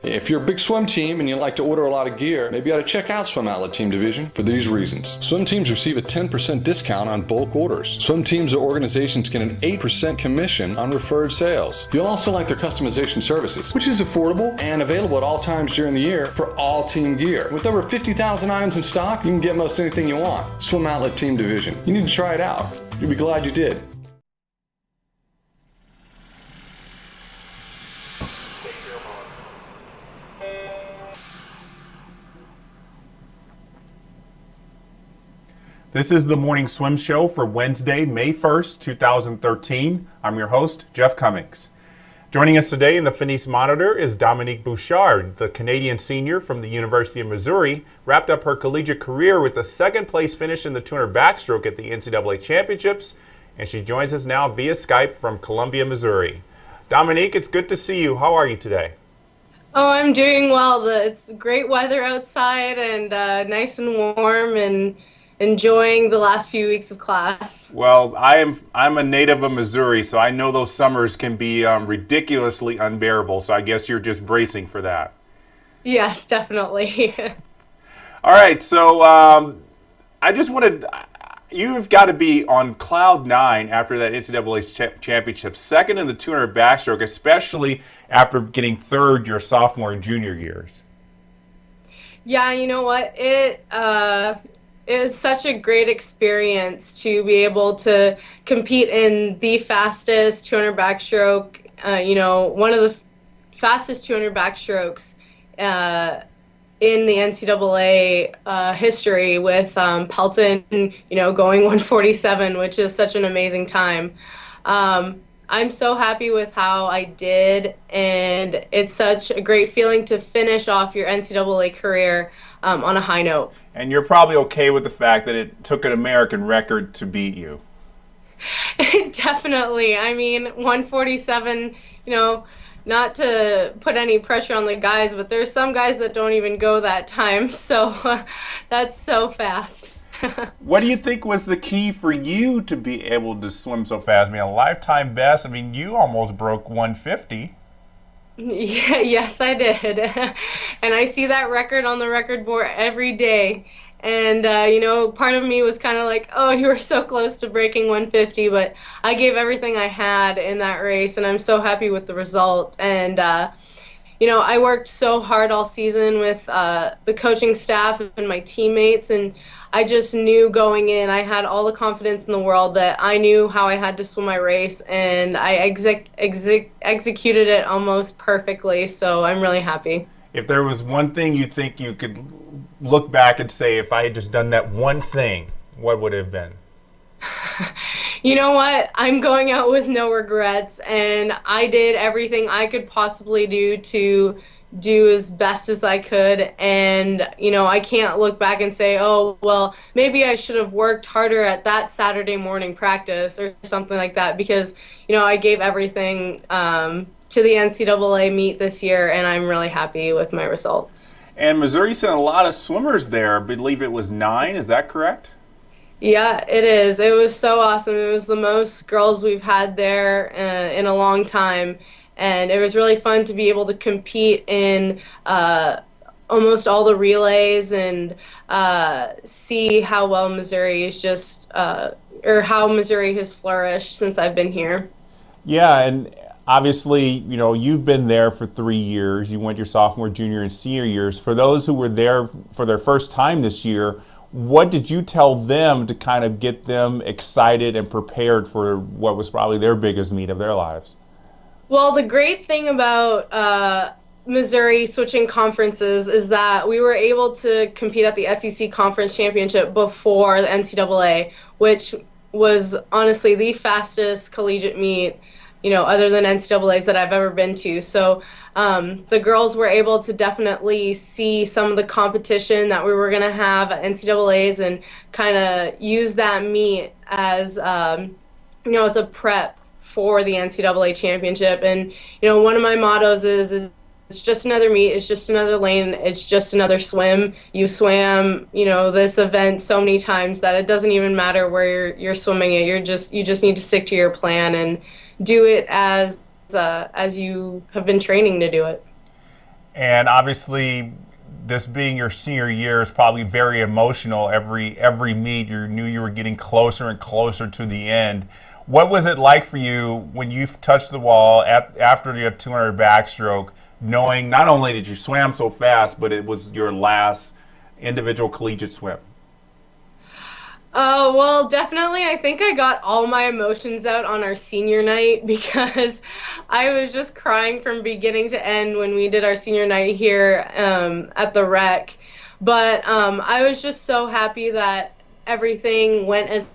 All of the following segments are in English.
If you're a big swim team and you like to order a lot of gear, maybe you ought to check out Swim Outlet Team Division for these reasons. Swim teams receive a 10% discount on bulk orders. Swim teams or organizations get an 8% commission on referred sales. You'll also like their customization services, which is affordable and available at all times during the year for all team gear. With over 50,000 items in stock, you can get most anything you want. Swim Outlet Team Division. You need to try it out. You'll be glad you did. This is the Morning Swim Show for Wednesday, May 1st, 2013. I'm your host, Jeff Commings. Joining us today in the Finis Monitor is Dominique Bouchard, the Canadian senior from the University of Missouri, wrapped up her collegiate career with a second-place finish in the 200 backstroke at the NCAA Championships, and she joins us now via Skype from Columbia, Missouri. Dominique, it's good to see you. How are you today? Oh, I'm doing well. It's great weather outside and nice and warm, and enjoying the last few weeks of class. Well, I'm a native of Missouri, so I know those summers can be ridiculously unbearable, so I guess you're just bracing for that. Yes, definitely. All right, so I just wanted, you've got to be on cloud nine after that NCAA championship, second in the 200 backstroke, especially after getting third your sophomore and junior years. Yeah, you know what? It was such a great experience to be able to compete in the fastest 200 backstroke, one of the fastest 200 backstrokes in the NCAA history with Pelton, going 147, which is such an amazing time. I'm so happy with how I did, and it's such a great feeling to finish off your NCAA career on a high note. And you're probably okay with the fact that it took an American record to beat you. Definitely. I mean, 147, not to put any pressure on the guys, but there's some guys that don't even go that time, so that's so fast. What do you think was the key for you to be able to swim so fast? I mean, a lifetime best. I mean, you almost broke 150. Yeah, yes, I did. And I see that record on the record board every day. And, part of me was kind of like, oh, you were so close to breaking 150, but I gave everything I had in that race, and I'm so happy with the result. And, I worked so hard all season with the coaching staff and my teammates, and I just knew going in, I had all the confidence in the world that I knew how I had to swim my race, and I executed it almost perfectly, so I'm really happy. If there was one thing you think you could look back and say, if I had just done that one thing, what would it have been? You know what? I'm going out with no regrets, and I did everything I could possibly do to do as best as I could, and I can't look back and say, oh, well, maybe I should have worked harder at that Saturday morning practice or something like that, because I gave everything to the NCAA meet this year, and I'm really happy with my results. And Missouri sent a lot of swimmers there. I believe it was 9, is that correct? Yeah, it is. It was so awesome. It was the most girls we've had there in a long time. And it was really fun to be able to compete in almost all the relays and see how well Missouri is or how Missouri has flourished since I've been here. Yeah, and obviously, you've been there for 3 years. You went your sophomore, junior, and senior years. For those who were there for their first time this year, what did you tell them to kind of get them excited and prepared for what was probably their biggest meet of their lives? Well, the great thing about Missouri switching conferences is that we were able to compete at the SEC Conference Championship before the NCAA, which was honestly the fastest collegiate meet, other than NCAAs that I've ever been to. So the girls were able to definitely see some of the competition that we were going to have at NCAAs and kind of use that meet as, as a prep for the NCAA championship. And, one of my mottos is it's just another meet, it's just another lane, it's just another swim. You swam, this event so many times that it doesn't even matter where you're swimming it. You just need to stick to your plan and do it as you have been training to do it. And obviously, this being your senior year is probably very emotional. Every meet, you knew you were getting closer and closer to the end. What was it like for you when you touched the wall after your 200 backstroke, knowing not only did you swam so fast, but it was your last individual collegiate swim? Well, definitely, I think I got all my emotions out on our senior night because I was just crying from beginning to end when we did our senior night here at the rec. But I was just so happy that everything went as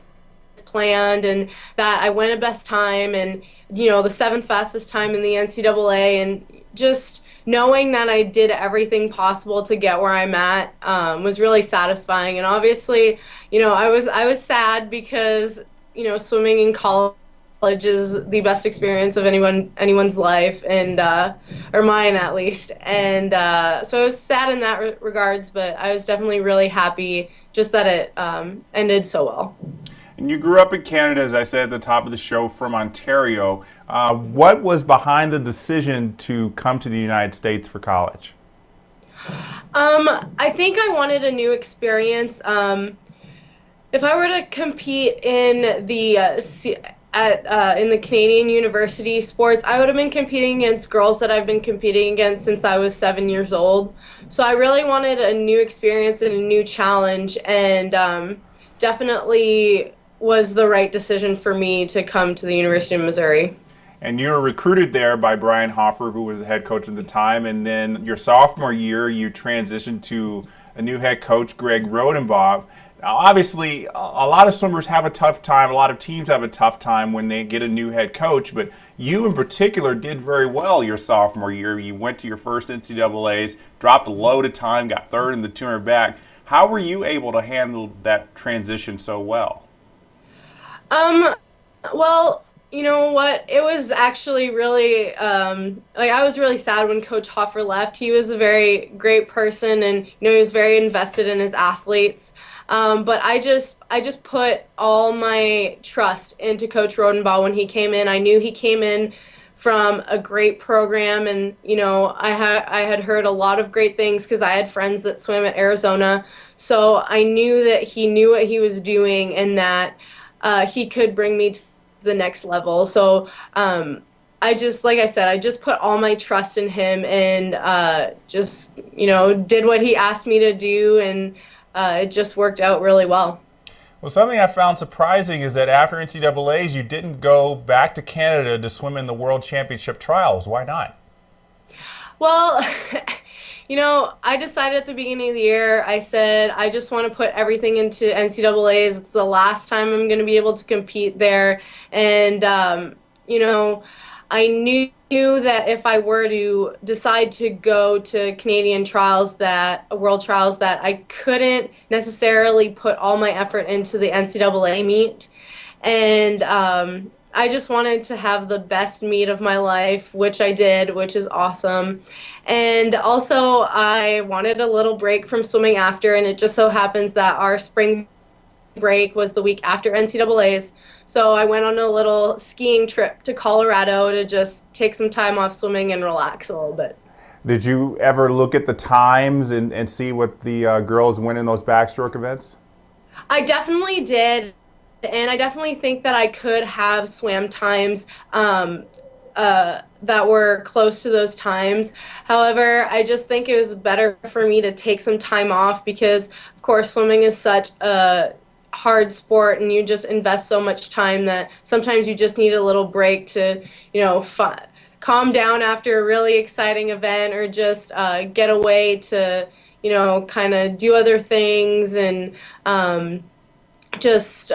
planned and that I went a best time and, you know, the 7th fastest time in the NCAA, and just knowing that I did everything possible to get where I'm at was really satisfying. And obviously, you know, I was sad because, you know, swimming in college is the best experience of anyone's life, and or mine at least. And so I was sad in that regards, but I was definitely really happy just that it ended so well. And you grew up in Canada, as I said at the top of the show, from Ontario. What was behind the decision to come to the United States for college? I think I wanted a new experience. If I were to compete in the in the Canadian university sports, I would have been competing against girls that I've been competing against since I was 7 years old. So I really wanted a new experience and a new challenge, and definitely was the right decision for me to come to the University of Missouri. And you were recruited there by Brian Hoffer, who was the head coach at the time, and then your sophomore year you transitioned to a new head coach, Greg Rodenbaugh. Now, obviously, a lot of swimmers have a tough time, a lot of teams have a tough time when they get a new head coach, but you in particular did very well your sophomore year. You went to your first NCAAs, dropped a load of time, got third in the 200 back. How were you able to handle that transition so well? Well, you know what? It was actually really, like, I was really sad when Coach Hoffer left. He was a very great person, and, you know, he was very invested in his athletes. But I just put all my trust into Coach Rodenbaugh when he came in. I knew he came in from a great program, and, you know, I had heard a lot of great things because I had friends that swam at Arizona. So I knew that he knew what he was doing, and that he could bring me to the next level. So I just, like I said, I just put all my trust in him, and just, you know, did what he asked me to do, and it just worked out really well. Well, something I found surprising is that after NCAAs, you didn't go back to Canada to swim in the World Championship trials. Why not? Well, you know, I decided at the beginning of the year, I said, I just want to put everything into NCAAs. It's the last time I'm going to be able to compete there. And, you know, I knew that if I were to decide to go to Canadian trials, world trials, that I couldn't necessarily put all my effort into the NCAA meet. And I just wanted to have the best meet of my life, which I did, which is awesome. And also, I wanted a little break from swimming after, and it just so happens that our spring break was the week after NCAAs. So I went on a little skiing trip to Colorado to just take some time off swimming and relax a little bit. Did you ever look at the times and see what the girls win in those backstroke events? I definitely did, and I definitely think that I could have swam times that were close to those times. However, I just think it was better for me to take some time off because, of course, swimming is such a hard sport, and you just invest so much time that sometimes you just need a little break to, you know, calm down after a really exciting event, or just get away to, you know, kind of do other things, and just,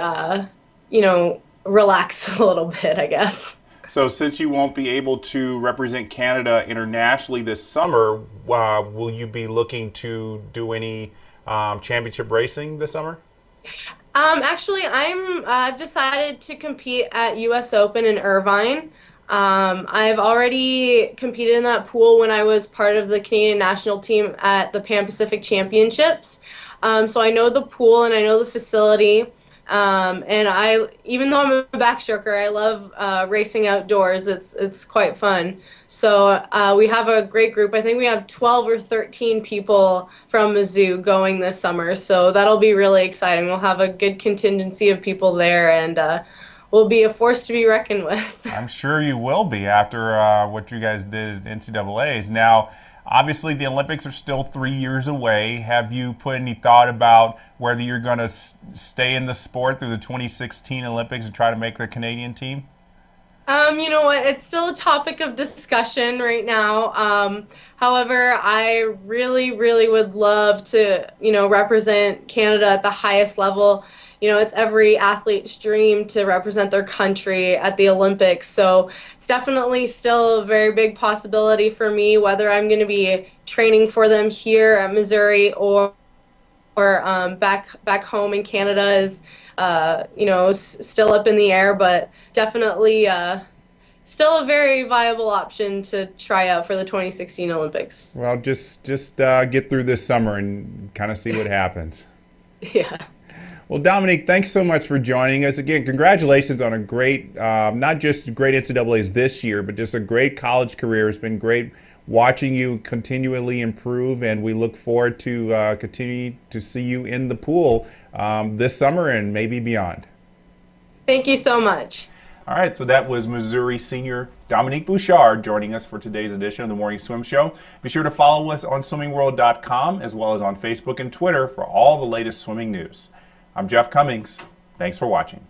you know, relax a little bit, I guess. So since you won't be able to represent Canada internationally this summer, will you be looking to do any championship racing this summer? Actually, I've decided to compete at US Open in Irvine. I've already competed in that pool when I was part of the Canadian national team at the Pan Pacific Championships. So I know the pool and I know the facility. And even though I'm a backstroker, I love racing outdoors. It's quite fun. So we have a great group. I think we have 12 or 13 people from Mizzou going this summer. So that'll be really exciting. We'll have a good contingency of people there, and we'll be a force to be reckoned with. I'm sure you will be after what you guys did at NCAAs. Now, obviously, the Olympics are still 3 years away. Have you put any thought about whether you're going to stay in the sport through the 2016 Olympics and try to make the Canadian team? You know what? It's still a topic of discussion right now. However, I really, really would love to, represent Canada at the highest level. It's every athlete's dream to represent their country at the Olympics. So it's definitely still a very big possibility for me, whether I'm going to be training for them here at Missouri or back home in Canada is, still up in the air, but definitely still a very viable option to try out for the 2016 Olympics. Well, just get through this summer and kind of see what happens. Yeah. Well, Dominique, thanks so much for joining us. Again, congratulations on a great, not just great NCAAs this year, but just a great college career. It's been great watching you continually improve, and we look forward to continue to see you in the pool this summer and maybe beyond. Thank you so much. All right, so that was Missouri senior Dominique Bouchard joining us for today's edition of the Morning Swim Show. Be sure to follow us on swimmingworld.com as well as on Facebook and Twitter for all the latest swimming news. I'm Jeff Commings. Thanks for watching.